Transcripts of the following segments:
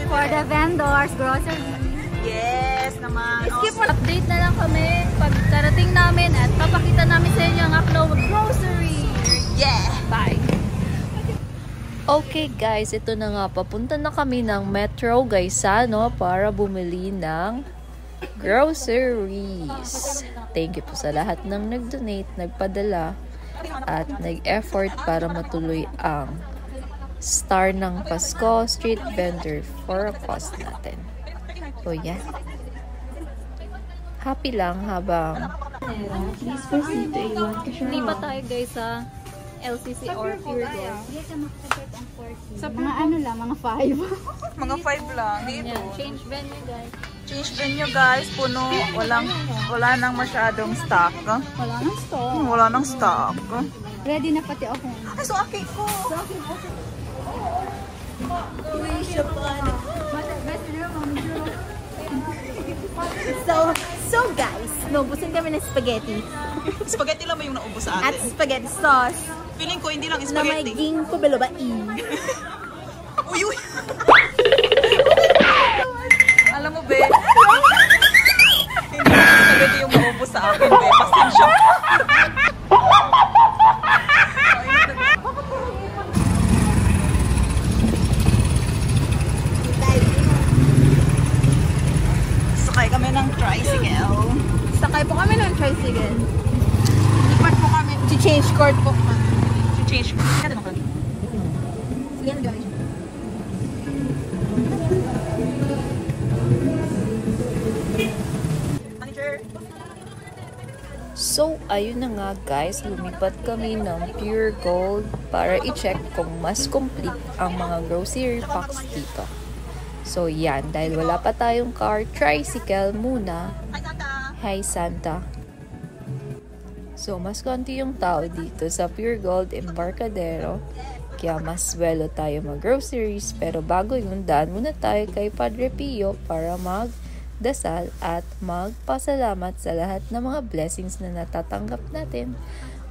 for the vendors, groceries. Yes naman. Skip update na lang kami pagkarating namin at papakita namin sa inyo ang upload grocery. Yeah! Bye! Okay guys, ito na nga. Papunta na kami ng Metro Gaisano para bumili ng groceries. Thank you po sa lahat ng nag-donate, nagpadala, at nag-effort para matuloy ang Star ng Pasko Street Vendor for a cause natin. So yan. Happy lang habang Lipat tayo guys sa LCC or Pure Gold. Sa mga ano lang, mga 5. Mga 5 lang. Dito. Yan, change venue guys. Change venue guys. Puno. Wala nang masyadong stock. Wala nang store. Wala nang stock. Ready na pati ako. Ay, so akin ko. So guys, naubusan kami ng spaghetti. Spaghetti lang ba yung naubos sa At atin? spaghetti sauce Feeling ko hindi lang na may spaghetti. ginkgo biloba. Uy, uy. Alam mo, be. Hindi lang spaghetti yung naubos sa akin, be. Pasensya. Sakay kami ng tricycle. Sakay po kami ng tricycle. Lipat po kami. Change court po kami. Change. Kaya naman kami. Yan guys. Manager. So, ayun na nga guys, lumipat kami ng Pure Gold para i-check kung mas complete ang mga grocery packs dito. So, yan. Dahil wala pa tayong car, tricycle muna. Hi, Tata. Hi, Santa. So, mas konti yung tao dito sa Pure Gold Embarcadero. Kaya mas welo tayo mag-groceries. Pero bago yun, daan muna tayo kay Padre Pio para magdasal at magpasalamat sa lahat ng mga blessings na natatanggap natin.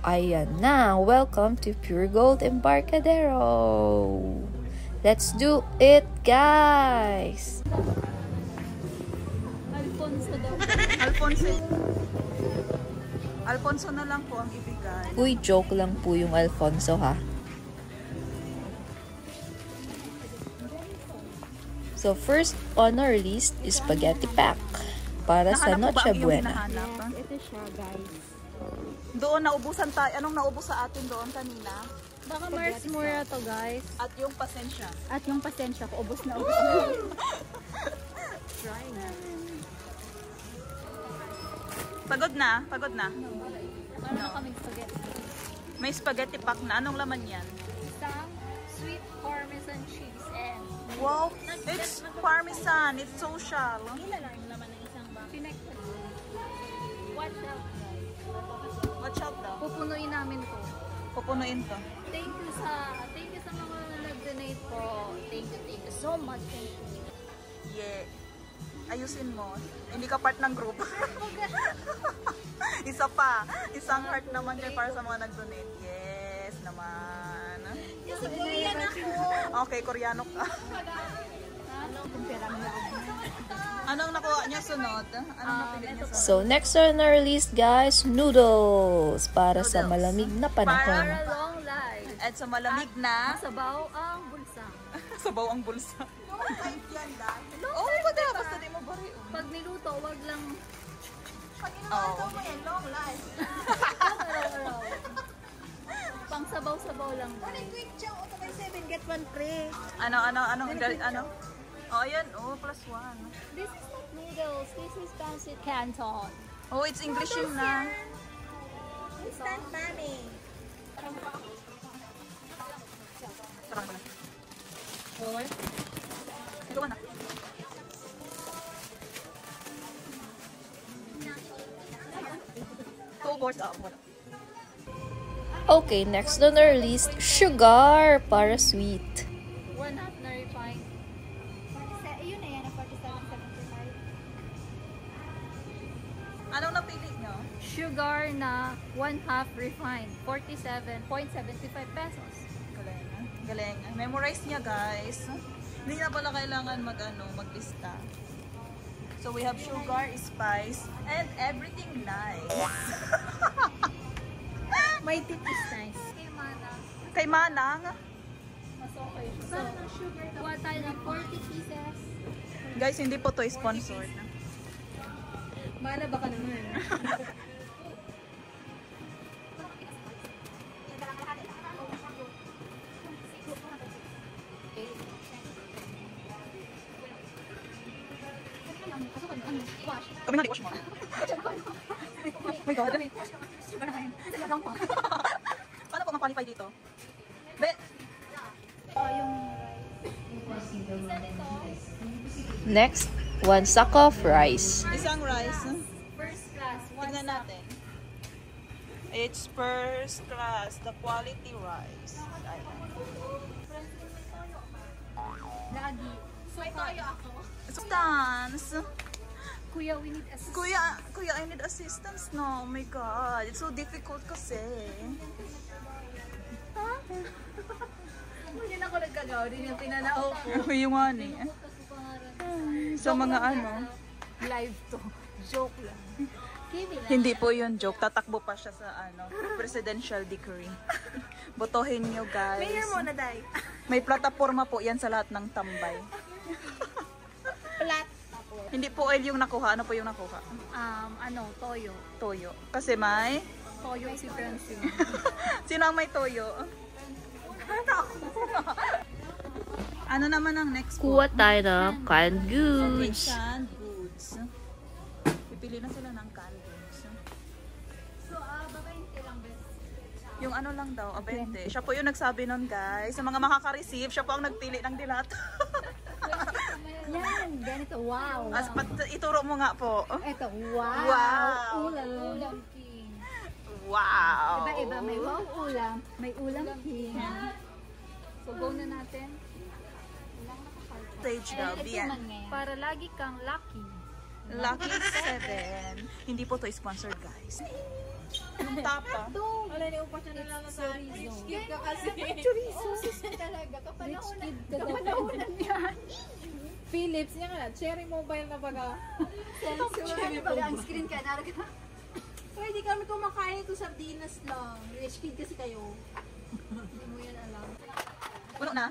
Ayan na! Welcome to Pure Gold Embarcadero! Let's do it, guys! Alfonso daw. Alfonso. Alfonso na lang po ang ibigay. Uy, joke lang po yung Alfonso, ha? So, first on our list is spaghetti pack para sa Nahanap mo ba Noche ang iyong Buena. hinahanap? Ito siya guys. Doon, naubusan tayo. Anong naubos sa atin doon kanina? Baka Mars Mura to guys. At yung pasensya. At yung pasensya ko, ubos na ubos na. Try na. Pagod na? Pagod na? Ano na kaming spaghetti? May spaghetti pack na. Anong laman yan? Isang sweet parmesan cheese and Wow! It's parmesan. It's social. ilan lang yung laman ng isang bag. Watch out guys. Watch out daw. Pupunuin namin to. Pupunuin to. Thank you sa mga nag-donate po. Thank you so much. Thank you. Yeah. Ayusin mo. Hindi ka part ng group. Isa pa. Isang heart naman dyan para sa mga nag-donate. Yes naman. Yes, Korean ako. Okay, Koreano ka. Kumpira mo na ako. Anong nakuha niya sunod? Anong napili niya sunod? So, next on our list, guys, noodles para sa Noodles. malamig na panahon. Para long life. At sa malamig na, Masabaw ang bulsa. sabaw ang bulsa. Oo, pwede. Basta di mo bari. Pag niluto, wag lang Oo. araw-araw. Pang sabaw-sabaw lang ba? Quick chow, 7 get 1 free. Ano? Oh, ayan. Oh, +1. This is not noodles. This is pancit canton. Oh, it's Englishing na. Instant mami. Sarang mo na. Oh, ito ka na. Okay, next on our list, sugar para sweet. 1/2 na refined. Yun na yan, 47.75. Anong napili nyo? Sugar na 1/2 refined. 47.75 pesos. Galing. Galing. Memorize niya, guys. Hindi na pala kailangan maglista. So we have sugar, spice, and everything nice. My tip is nice. Kay Manang. Mas okay siya. So, kuha tayo ng 40 pieces. Guys, hindi po to sponsored. Mana baka naman. Kami na wash mo. Oh my God. Paano po ma-qualify dito? Be, Next, 1 sack of rice. isang rice. First class. Tignan natin. It's first class, the quality rice. Lagi. So, tayo ako. Substance. Kuya, we need assistance. Kuya, I need assistance no. Oh my God, it's so difficult kasi. Hindi na ako nagkagawa din yung pinanaw ko. Yung ano eh. Sa mga Live to. Joke lang. Hindi po yun joke. Tatakbo pa siya sa presidential decree. Botohin nyo guys. Mayor mo na, Day. May plataforma po yan sa lahat ng tambay. Plat. Hindi po oil yung nakuha. Ano po yung nakuha? Toyo. Toyo. Kasi may... Toyo si Francine. Sino ang may toyo? Ano naman ang next po? Kuha tayo ng canned goods. Canned goods. Pipili na sila ng canned goods. So, babainte lang best. Yung ano lang daw, abente. Siya po yung nagsabi nun guys. Sa mga makaka-receive, siya po ang nagpili ng dilat. Yan, ganito. Wow. As ituro mo nga po. Ito, wow. Wow. Ulam king. Wow. Iba-iba. May wow ulam. May ulam king. So, go na natin. Stage daw, bien. Para lagi kang lucky. Lucky 7. Hindi po to sponsored guys. Yung tapa. Wala na upa siya nalalasan. Rich kid ka kasi. Chorizo. Talaga. Kapanahonan yan. Philips, yan nga. Cherry mobile na baga. Cherry pag ang screen ka. Pwede kami kumakain ito sardinas lang. Rich kid kasi kayo. Hindi mo yan alam. Puno na.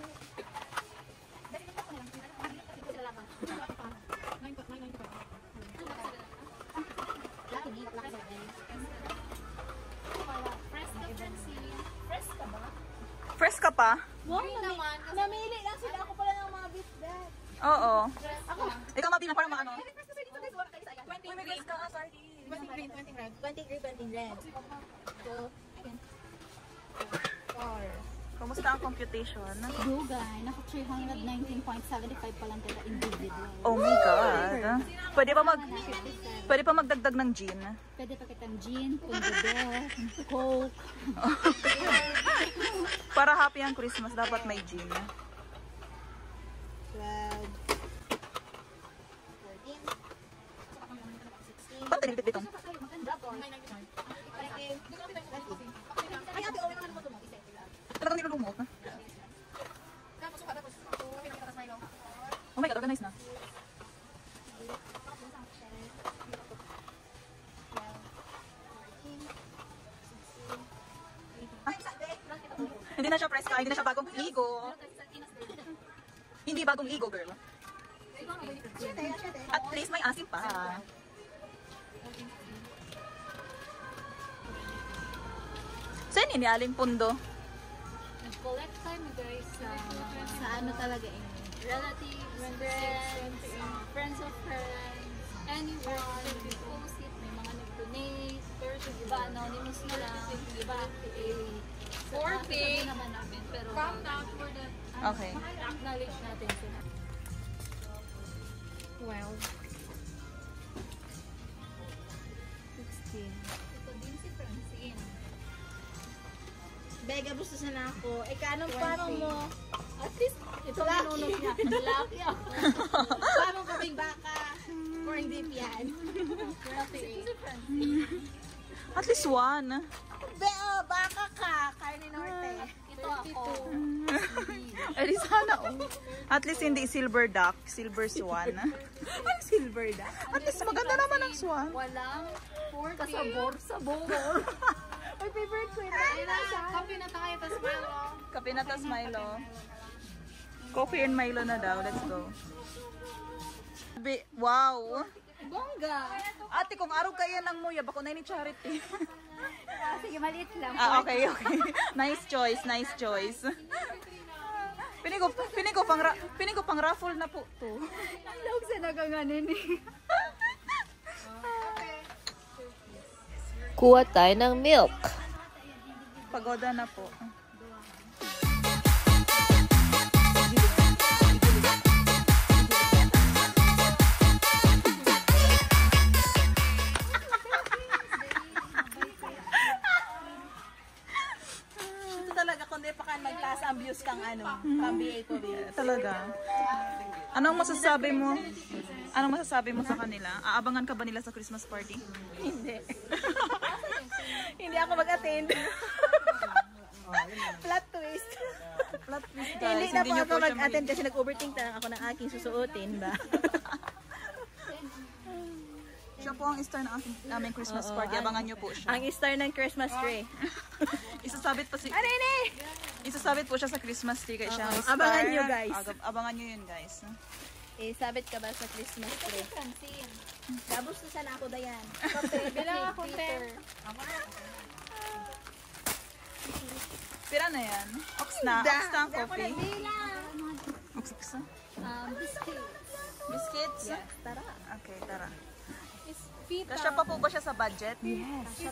Fresh ka pa? Wow, namili lang sila. Ako pala ng mga beef that. Oo. Ikaw mabili na para maano. 20 green. 20 green, 20 red. 20 green, 20 red. So, again. 4. Kumusta ang computation? Dugay. Naka 319.75 pa lang tayo individual. Oh my God. Pwede pa magdagdag ng gin. Pwede pa kitang gin, pundabel, coke. Para happy ang Christmas, dapat may gin. 12. 14. 16. Ba't tinipit itong? Ay, ate, okay naman mo ito mo. Isa. Talagang nilulumot na. Tapos, tapos. Oh my God, organize na. Hindi na siya press ka, hindi na siya bagong ligo. Hindi bagong ligo, girl. At least may asim pa. Saan yun, aling pundo? Nag-collect time guys Sa ano talaga eh. relatives, friends of friends, anyone, post it, may mga nag-donate, iba anonymous na lang, iba forfeit naman namin, pero come down for the Okay. acknowledge natin sila. 12. 16. Ito din si Francine. Bega, gusto sana ako. Eh, paano mo? At least, ito ang nunod niya. Lucky ako. Paano kaming baka? For hindi yan. Si Francine. At least one. Baka ka. Carne Norte. Ito ako. Ay, di sana oh. At least hindi silver duck, silver swan. Ay, silver duck. At least maganda naman ang swan. Walang 40. Sabor. My favorite ko yun. Ayun na, kape na tayo, tas Milo. Kape na tas Milo. Coffee and Milo na daw. Let's go. Wow. Bongga. Ate, kung araw kaya ng muya, bako na ni Charity. Sige, maliit lang. Okay. Nice choice. Piling ko pang raffle na po to. Log sa naganganin eh. Kuha tayo ng milk. Pagoda na po. Ito talaga, kundi pa kan magtaas ang views kang kang BA ko. Talaga. Anong masasabi mo? Anong masasabi mo sa kanila? Aabangan ka ba nila sa Christmas party? Hindi. Hindi ako mag-attend. Plot twist. Plot twist, Hindi guys. na po niyo ako siya mag-attend kasi nag-overthink na ako ng aking susuotin ba? Siya po ang star ng aming Christmas party. Abangan niyo po siya. Ang star ng Christmas tree. Isasabit pa si... Arene! Isasabit po siya sa Christmas tree kaya siya ang star. Abangan niyo, guys. Abangan niyo yun, guys. Sabit ka ba sa Christmas tree? Francine. Dabos na sana ako, Dayan. Bilang ako, Peter. Pira na yan. Ox na ang coffee. Ox na. Biscuits. Biscuits? Tara. Okay, tara. Is pita. Kasya pa po ba siya sa budget? Yes.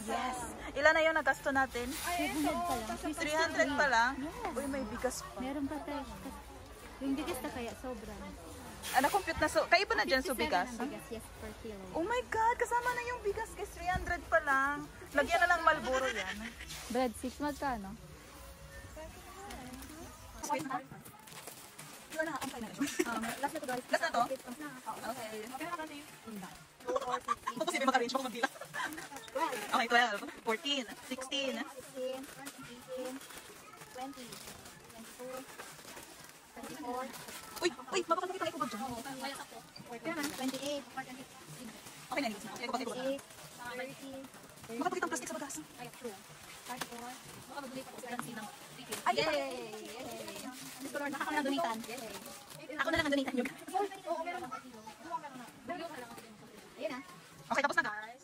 Ilan na yung nagasto natin? 300 pa lang? Uy, may bigas pa. Meron pa tayo. Yung bigas na kaya sobra. Na-compute na. Kayo pa na dyan sa bigas? Yes, per kilo. Oh my God, kasama na yung bigas guys. 300 pa lang. Lagyan na lang Marlboro yan. Bread 6, magkano? Last na to, guys. Last na to? Okay. Posible makarange ako magbilang. Okay, 12, 14, 16. 16, 18, 20, 22, 24, Uy, mapapagpapit tayo ko ba dyan? 28, Okay na, Nils. Okay, kapatid ko ba? 28, 30, Makapagpapit ang plastic sa bagas. 34, Ay, Yay! Gusto ko nakaka ng dunitan. Ako na lang ang dunitan nyo. Ayun na. Okay, tapos na guys.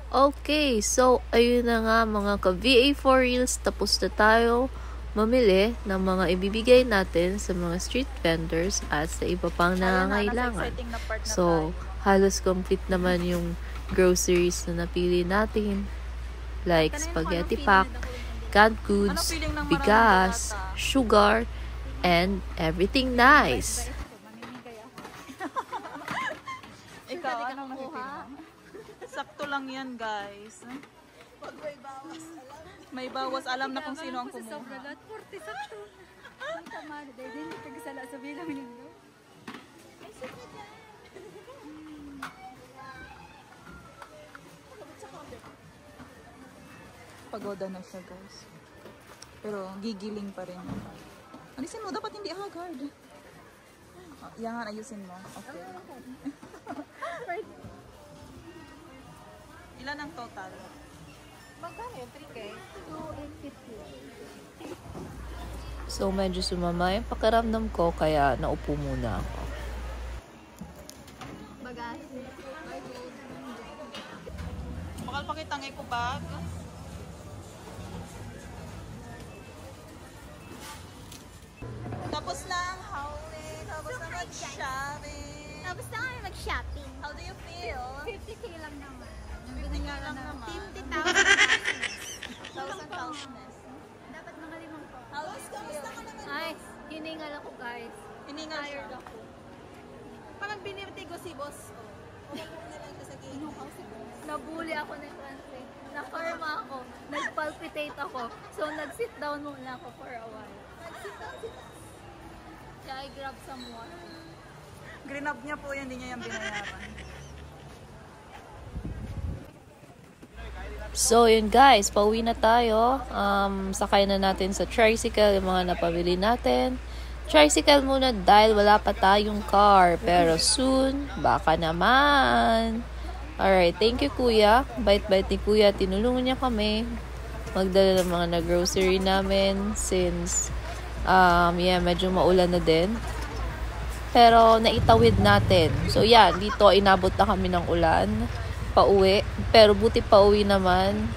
Okay, so ayun na nga mga ka-VA4 Reels, tapos na tayo mamili ng mga ibibigay natin sa mga street vendors at sa iba pang nangangailangan. So, halos complete naman yung groceries na napili natin. Like spaghetti pack, canned goods, bigas, sugar, and everything nice. Ikaw, anong nakikita? Sakto lang yan, guys. Pag may bawas, alam na kung sino ang kumuha. 40 sakto. Ang kamari, dahil hindi kagisala sa bilang nindo. Pagoda na siya, guys. Pero gigiling pa rin. Alisin mo, dapat hindi haggard. Oh, yan, ayusin mo. Okay. Ilan ang total? Magkano yung 3K? 250. So, medyo sumama yung pakiramdam ko, kaya naupo muna ako. Bagas. Bakal pakitang eco bag. Tapos na ang hauling. Tapos na mag-shopping. Tapos na kami mag-shopping. How do you feel? 50k lang naman. 50 lang naman. 50,000. Dapat mga 5 ko. How do you feel? Ay, hiningal ako guys. Hiningal siya. Tired ako. Parang binirtigo si boss ko. Umupo na lang siya sa gate. Nabuli ako ni Francine. Na-karma ako. Nag-palpitate ako. So, nag-sit down muna ako for a while. Kaya I grab some water. Grinab niya po yan, hindi niya yung binayaran. So, yun guys, pauwi na tayo. Sakay na natin sa tricycle yung mga napabili natin. Tricycle muna dahil wala pa tayong car. Pero soon, baka naman. Alright, thank you kuya. Bait-bait ni kuya. Tinulungan niya kami magdala ng mga na-grocery namin since, medyo maulan na din. Pero naitawid natin. So, yan, dito inabot na kami ng ulan. Pauwi. Pero buti pauwi naman.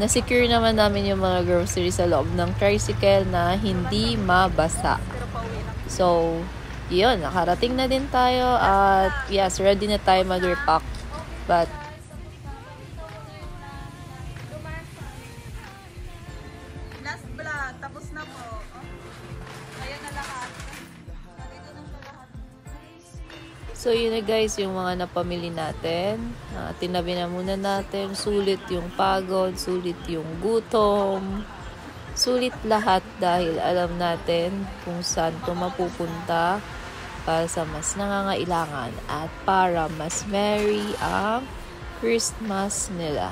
Na-secure naman namin yung mga groceries sa loob ng tricycle na hindi mabasa. So, yun. Nakarating na din tayo. At yes, ready na tayo mag-repack. But, Last vlog, tapos na po. Ayan na lahat. Nandito na po lahat. so yun na guys, yung mga napamili natin. Tinabi na muna natin. Sulit yung pagod, sulit yung gutom. Sulit lahat dahil alam natin kung saan ito mapupunta para sa mas nangangailangan at para mas merry ang Christmas nila.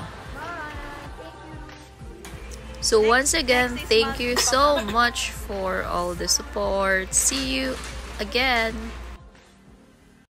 So once again, thank you so much for all the support. See you again.